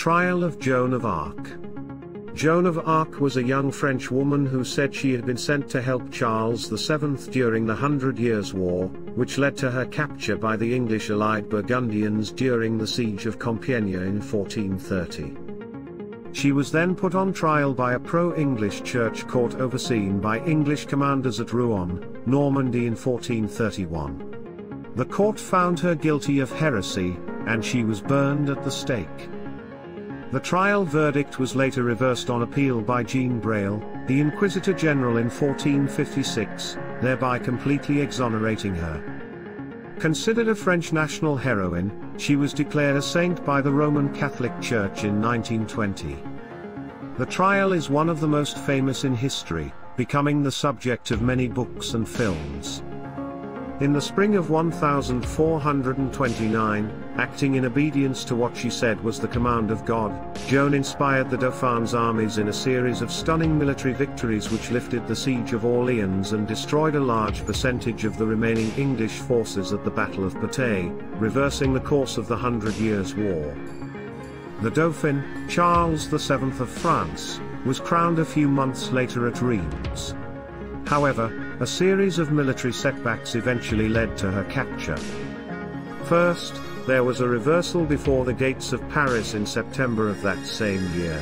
Trial of Joan of Arc. Joan of Arc was a young French woman who said she had been sent to help Charles VII during the 100 Years' War, which led to her capture by the English-allied Burgundians during the siege of Compiègne in 1430. She was then put on trial by a pro-English church court overseen by English commanders at Rouen, Normandy in 1431. The court found her guilty of heresy, and she was burned at the stake. The trial verdict was later reversed on appeal by Jean Bréhal, the Inquisitor-General in 1456, thereby completely exonerating her. Considered a French national heroine, she was declared a saint by the Roman Catholic Church in 1920. The trial is one of the most famous in history, becoming the subject of many books and films. In the spring of 1429, acting in obedience to what she said was the command of God, Joan inspired the Dauphin's armies in a series of stunning military victories which lifted the siege of Orleans and destroyed a large percentage of the remaining English forces at the Battle of Patay, reversing the course of the 100 Years' War. The Dauphin, Charles VII of France, was crowned a few months later at Reims. However, a series of military setbacks eventually led to her capture. First, there was a reversal before the gates of Paris in September of that same year.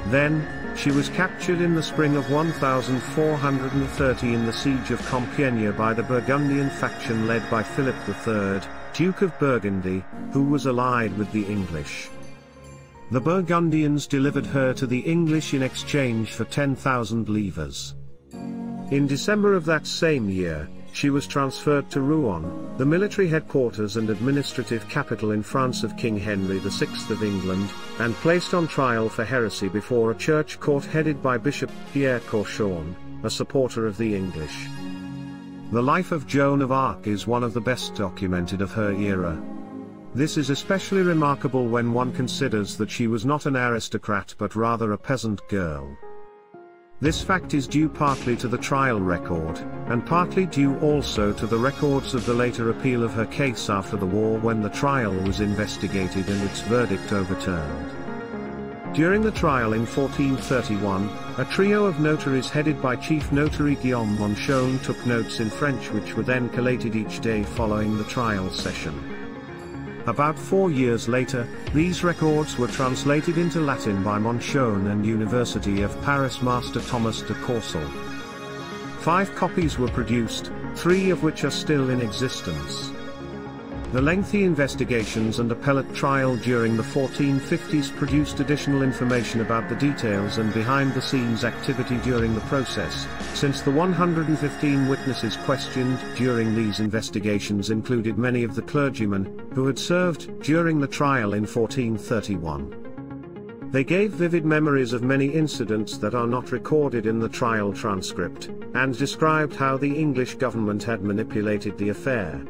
Then, she was captured in the spring of 1430 in the siege of Compiègne by the Burgundian faction led by Philip III, Duke of Burgundy, who was allied with the English. The Burgundians delivered her to the English in exchange for 10,000 livres. In December of that same year, she was transferred to Rouen, the military headquarters and administrative capital in France of King Henry VI of England, and placed on trial for heresy before a church court headed by Bishop Pierre Courchon, a supporter of the English. The life of Joan of Arc is one of the best documented of her era. This is especially remarkable when one considers that she was not an aristocrat but rather a peasant girl. This fact is due partly to the trial record, and partly due also to the records of the later appeal of her case after the war when the trial was investigated and its verdict overturned. During the trial in 1431, a trio of notaries headed by Chief Notary Guillaume Monchon took notes in French which were then collated each day following the trial session. About 4 years later, these records were translated into Latin by Monchon and University of Paris master Thomas de Courcelles. 5 copies were produced, 3 of which are still in existence. The lengthy investigations and appellate trial during the 1450s produced additional information about the details and behind-the-scenes activity during the process, since the 115 witnesses questioned during these investigations included many of the clergymen who had served during the trial in 1431. They gave vivid memories of many incidents that are not recorded in the trial transcript, and described how the English government had manipulated the affair.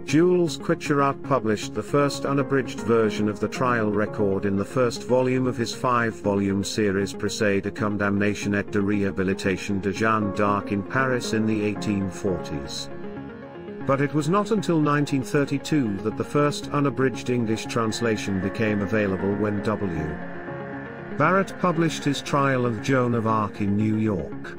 Jules Quicherat published the first unabridged version of the trial record in the first volume of his 5-volume series Procès de condamnation et de réhabilitation de Jeanne d'Arc in Paris in the 1840s. But it was not until 1932 that the first unabridged English translation became available when W. Barrett published his Trial of Joan of Arc in New York.